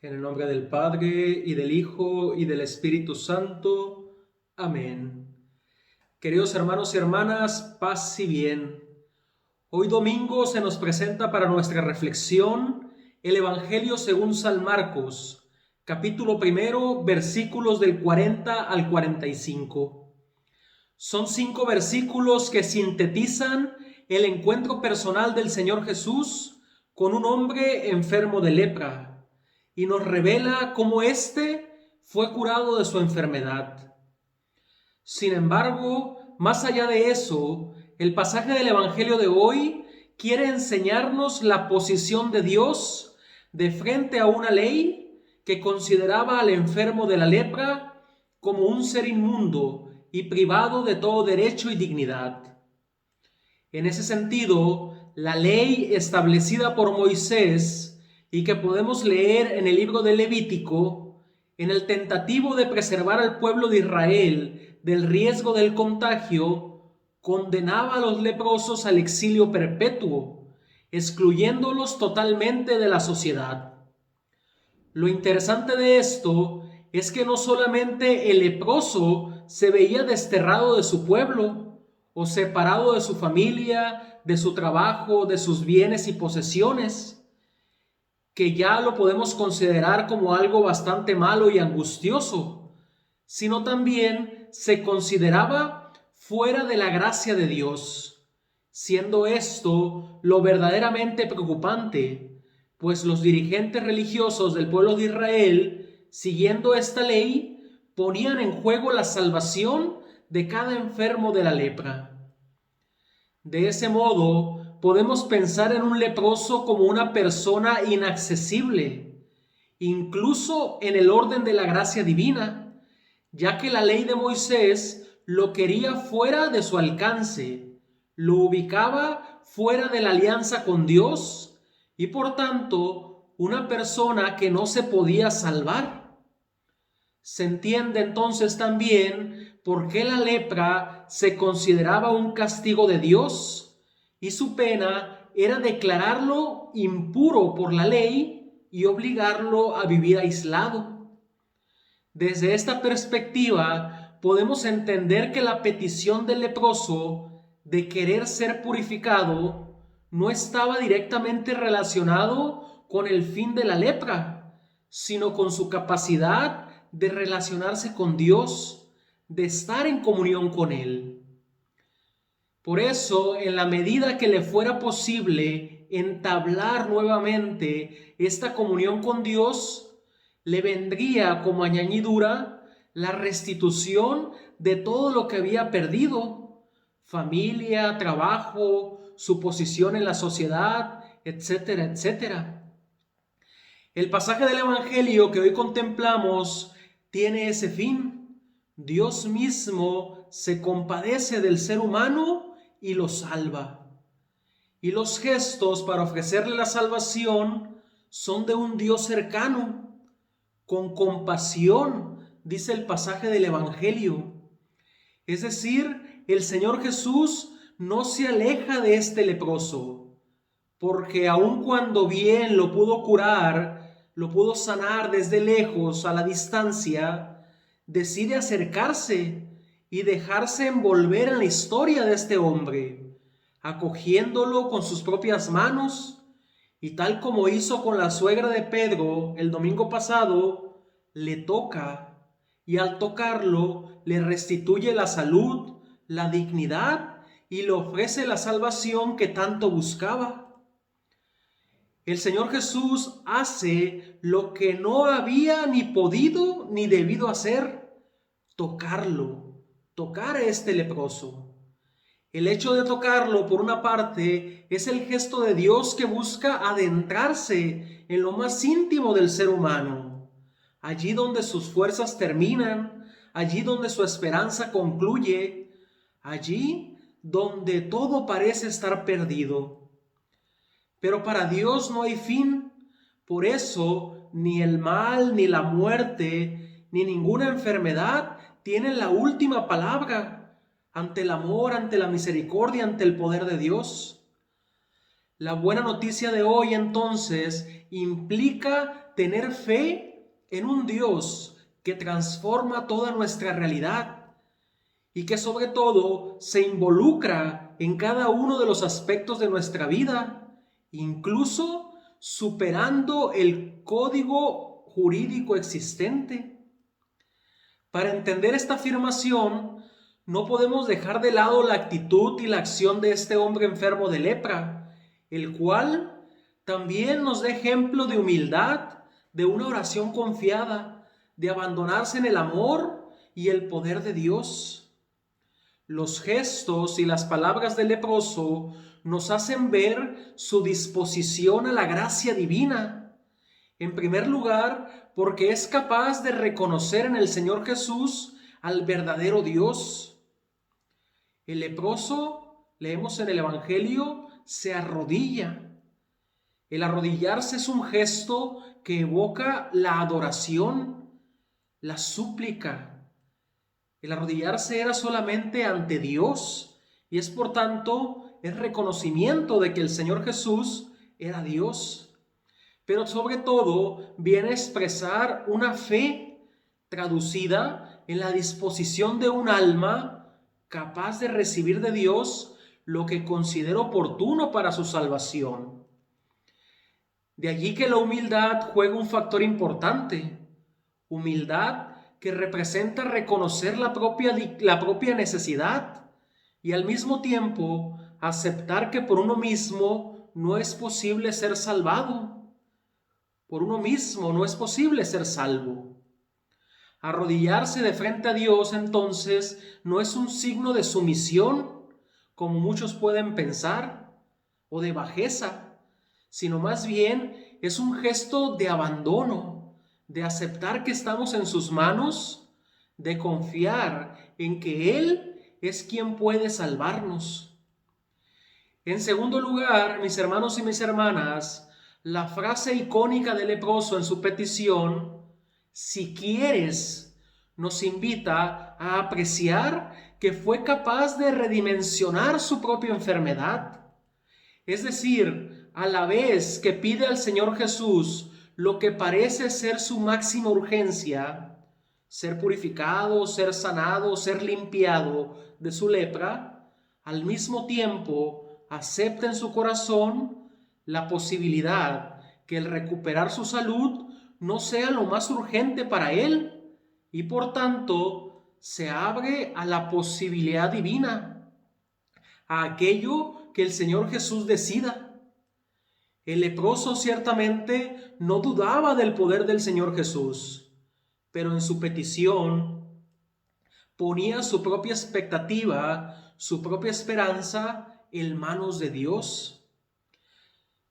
En el nombre del Padre, y del Hijo, y del Espíritu Santo. Amén. Queridos hermanos y hermanas, paz y bien. Hoy domingo se nos presenta para nuestra reflexión el Evangelio según San Marcos, capítulo 1, versículos del 40 al 45. Son 5 versículos que sintetizan el encuentro personal del Señor Jesús con un hombre enfermo de lepra y nos revela cómo éste fue curado de su enfermedad. Sin embargo, más allá de eso, el pasaje del Evangelio de hoy quiere enseñarnos la posición de Dios de frente a una ley que consideraba al enfermo de la lepra como un ser inmundo y privado de todo derecho y dignidad. En ese sentido, la ley establecida por Moisés y que podemos leer en el libro de Levítico, en el tentativo de preservar al pueblo de Israel del riesgo del contagio, condenaba a los leprosos al exilio perpetuo, excluyéndolos totalmente de la sociedad. Lo interesante de esto es que no solamente el leproso se veía desterrado de su pueblo o separado de su familia, de su trabajo, de sus bienes y posesiones, que ya lo podemos considerar como algo bastante malo y angustioso, sino también se consideraba fuera de la gracia de Dios, siendo esto lo verdaderamente preocupante, pues los dirigentes religiosos del pueblo de Israel, siguiendo esta ley, ponían en juego la salvación de cada enfermo de la lepra. De ese modo, podemos pensar en un leproso como una persona inaccesible, incluso en el orden de la gracia divina, ya que la ley de Moisés lo quería fuera de su alcance, lo ubicaba fuera de la alianza con Dios y por tanto una persona que no se podía salvar. Se entiende entonces también por qué la lepra se consideraba un castigo de Dios y su pena era declararlo impuro por la ley y obligarlo a vivir aislado. Desde esta perspectiva, podemos entender que la petición del leproso de querer ser purificado no estaba directamente relacionado con el fin de la lepra, sino con su capacidad de relacionarse con Dios, de estar en comunión con Él. Por eso, en la medida que le fuera posible entablar nuevamente esta comunión con Dios, le vendría como añadidura la restitución de todo lo que había perdido: familia, trabajo, su posición en la sociedad, etcétera, etcétera. El pasaje del Evangelio que hoy contemplamos tiene ese fin. Dios mismo se compadece del ser humano y lo salva. Y los gestos para ofrecerle la salvación son de un Dios cercano, con compasión, dice el pasaje del Evangelio. Es decir, el Señor Jesús no se aleja de este leproso, porque aun cuando bien lo pudo curar, lo pudo sanar desde lejos, a la distancia, decide acercarse y dejarse envolver en la historia de este hombre, acogiéndolo con sus propias manos, y tal como hizo con la suegra de Pedro el domingo pasado, le toca, y al tocarlo le restituye la salud, la dignidad y le ofrece la salvación que tanto buscaba. El Señor Jesús hace lo que no había ni podido ni debido hacer: tocarlo, tocar a este leproso. El hecho de tocarlo, por una parte, es el gesto de Dios que busca adentrarse en lo más íntimo del ser humano, allí donde sus fuerzas terminan, allí donde su esperanza concluye, allí donde todo parece estar perdido. Pero para Dios no hay fin. Por eso, ni el mal, ni la muerte, ni ninguna enfermedad tienen la última palabra ante el amor, ante la misericordia, ante el poder de Dios. La buena noticia de hoy entonces implica tener fe en un Dios que transforma toda nuestra realidad y que sobre todo se involucra en cada uno de los aspectos de nuestra vida, incluso superando el código jurídico existente. Para entender esta afirmación, no podemos dejar de lado la actitud y la acción de este hombre enfermo de lepra, el cual también nos da ejemplo de humildad, de una oración confiada, de abandonarse en el amor y el poder de Dios. Los gestos y las palabras del leproso nos hacen ver su disposición a la gracia divina. En primer lugar, porque es capaz de reconocer en el Señor Jesús al verdadero Dios. El leproso, leemos en el Evangelio, se arrodilla. El arrodillarse es un gesto que evoca la adoración, la súplica. El arrodillarse era solamente ante Dios y es por tanto el reconocimiento de que el Señor Jesús era Dios. Pero sobre todo viene a expresar una fe traducida en la disposición de un alma capaz de recibir de Dios lo que considera oportuno para su salvación. De allí que la humildad juega un factor importante. Humildad que representa reconocer la propia necesidad y al mismo tiempo aceptar que por uno mismo no es posible ser salvado. Por uno mismo no es posible ser salvo. Arrodillarse de frente a Dios, entonces, no es un signo de sumisión, como muchos pueden pensar, o de bajeza, sino más bien es un gesto de abandono, de aceptar que estamos en sus manos, de confiar en que Él es quien puede salvarnos. En segundo lugar, mis hermanos y mis hermanas, la frase icónica del leproso en su petición, si quieres, nos invita a apreciar que fue capaz de redimensionar su propia enfermedad. Es decir, a la vez que pide al Señor Jesús lo que parece ser su máxima urgencia, ser purificado, ser sanado, ser limpiado de su lepra, al mismo tiempo acepta en su corazón la posibilidad que el recuperar su salud no sea lo más urgente para él y por tanto se abre a la posibilidad divina, a aquello que el Señor Jesús decida. El leproso ciertamente no dudaba del poder del Señor Jesús, pero en su petición ponía su propia expectativa, su propia esperanza en manos de Dios.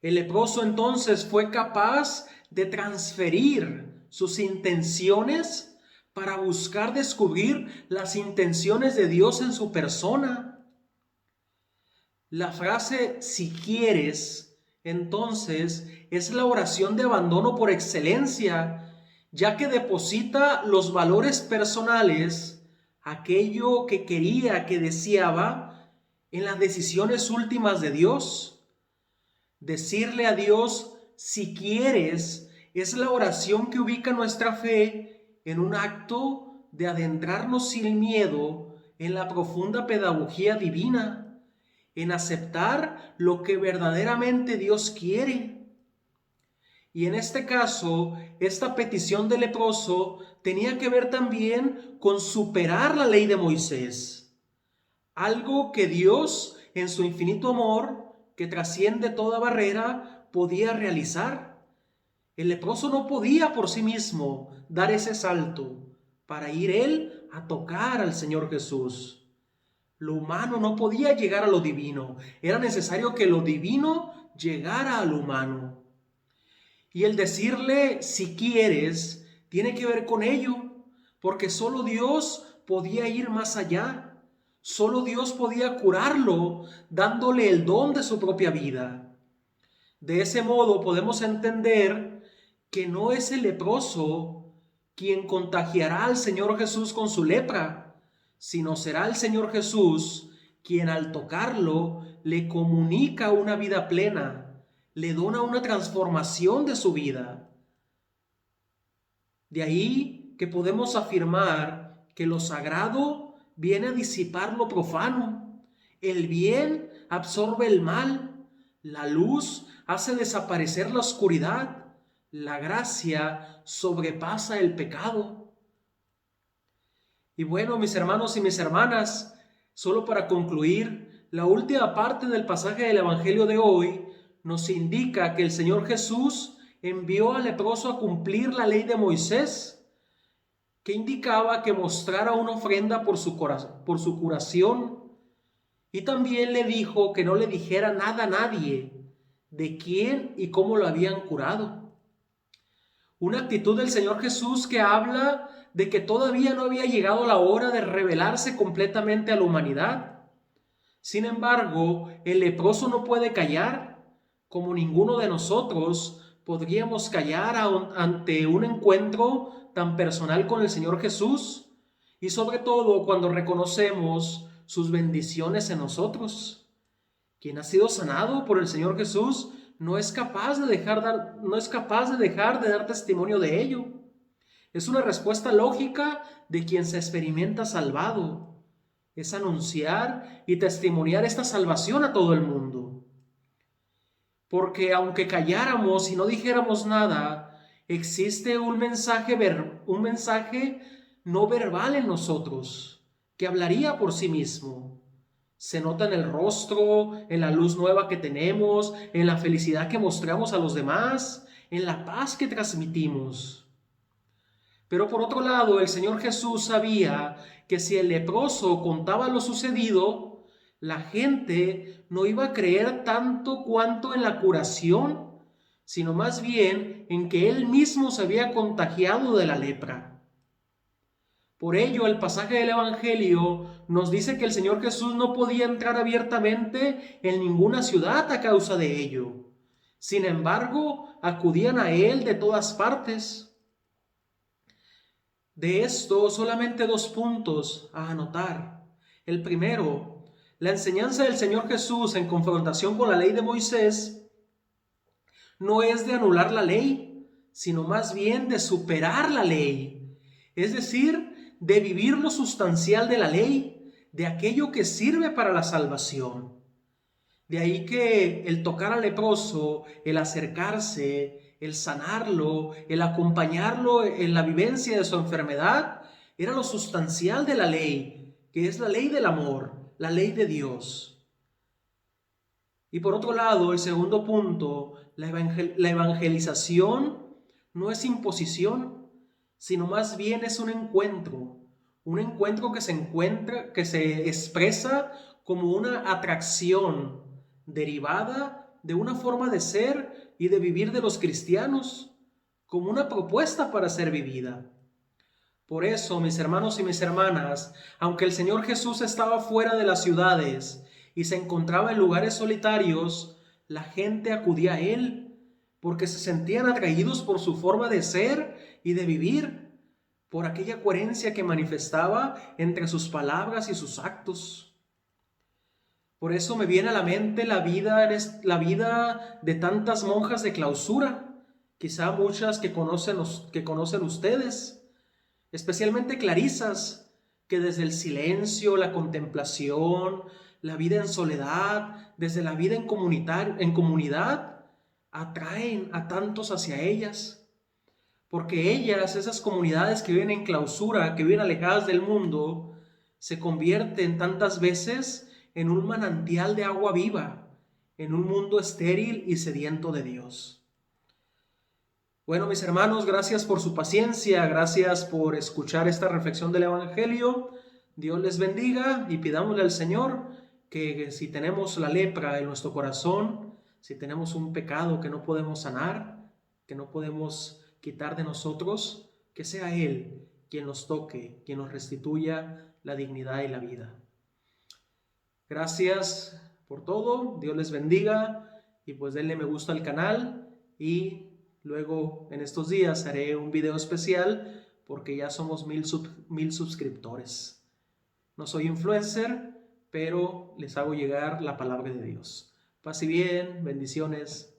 El leproso entonces fue capaz de transferir sus intenciones para buscar descubrir las intenciones de Dios en su persona. La frase "si quieres", entonces, es la oración de abandono por excelencia, ya que deposita los valores personales, aquello que quería, que deseaba, en las decisiones últimas de Dios. Decirle a Dios, si quieres, es la oración que ubica nuestra fe en un acto de adentrarnos sin miedo en la profunda pedagogía divina, en aceptar lo que verdaderamente Dios quiere. Y en este caso, esta petición del leproso tenía que ver también con superar la ley de Moisés, algo que Dios, en su infinito amor, que trasciende toda barrera, podía realizar. El leproso no podía por sí mismo dar ese salto para ir él a tocar al Señor Jesús. Lo humano no podía llegar a lo divino. Era necesario que lo divino llegara a lo humano. Y el decirle, si quieres, tiene que ver con ello, porque solo Dios podía ir más allá. Solo Dios podía curarlo, dándole el don de su propia vida. De ese modo podemos entender que no es el leproso quien contagiará al Señor Jesús con su lepra, sino será el Señor Jesús quien al tocarlo le comunica una vida plena, le dona una transformación de su vida. De ahí que podemos afirmar que lo sagrado viene a disipar lo profano, el bien absorbe el mal, la luz hace desaparecer la oscuridad, la gracia sobrepasa el pecado. Y bueno, mis hermanos y mis hermanas, solo para concluir, la última parte del pasaje del Evangelio de hoy nos indica que el Señor Jesús envió al leproso a cumplir la ley de Moisés, que indicaba que mostrara una ofrenda por su curación, y también le dijo que no le dijera nada a nadie de quién y cómo lo habían curado. Una actitud del Señor Jesús que habla de que todavía no había llegado la hora de revelarse completamente a la humanidad. Sin embargo, el leproso no puede callar, como ninguno de nosotros podríamos callar ante un encuentro tan personal con el Señor Jesús, y sobre todo cuando reconocemos sus bendiciones en nosotros. Quien ha sido sanado por el Señor Jesús no es capaz de dejar de dar testimonio de ello. Es una respuesta lógica de quien se experimenta salvado. Es anunciar y testimoniar esta salvación a todo el mundo. Porque aunque calláramos y no dijéramos nada, existe un mensaje no verbal en nosotros, que hablaría por sí mismo. Se nota en el rostro, en la luz nueva que tenemos, en la felicidad que mostramos a los demás, en la paz que transmitimos. Pero por otro lado, el Señor Jesús sabía que si el leproso contaba lo sucedido, la gente no iba a creer tanto cuanto en la curación, sino más bien en que él mismo se había contagiado de la lepra. Por ello, el pasaje del Evangelio nos dice que el Señor Jesús no podía entrar abiertamente en ninguna ciudad a causa de ello. Sin embargo, acudían a él de todas partes. De esto, solamente 2 puntos a anotar. El primero, la enseñanza del Señor Jesús en confrontación con la ley de Moisés no es de anular la ley, sino más bien de superar la ley. Es decir, de vivir lo sustancial de la ley, de aquello que sirve para la salvación. De ahí que el tocar al leproso, el acercarse, el sanarlo, el acompañarlo en la vivencia de su enfermedad, era lo sustancial de la ley, que es la ley del amor, la ley de Dios. Y por otro lado, el segundo punto, la evangelización no es imposición, sino más bien es un encuentro que se expresa como una atracción derivada de una forma de ser y de vivir de los cristianos, como una propuesta para ser vivida. Por eso, mis hermanos y mis hermanas, aunque el Señor Jesús estaba fuera de las ciudades y se encontraba en lugares solitarios, la gente acudía a Él, porque se sentían atraídos por su forma de ser y de vivir, por aquella coherencia que manifestaba entre sus palabras y sus actos. Por eso me viene a la mente la vida de tantas monjas de clausura, quizá muchas que conocen ustedes, especialmente clarisas, que desde el silencio, la contemplación, la vida en soledad, desde la vida en comunidad, atraen a tantos hacia ellas. Porque ellas, esas comunidades que viven en clausura, que viven alejadas del mundo, se convierten tantas veces en un manantial de agua viva, en un mundo estéril y sediento de Dios. Bueno, mis hermanos, gracias por su paciencia, gracias por escuchar esta reflexión del Evangelio. Dios les bendiga y pidámosle al Señor que si tenemos la lepra en nuestro corazón, si tenemos un pecado que no podemos sanar, que no podemos quitar de nosotros, que sea Él quien nos toque, quien nos restituya la dignidad y la vida. Gracias por todo, Dios les bendiga y pues denle me gusta al canal y luego en estos días haré un video especial porque ya somos 1000 suscriptores. No soy influencer, pero les hago llegar la palabra de Dios. Paz y bien, bendiciones.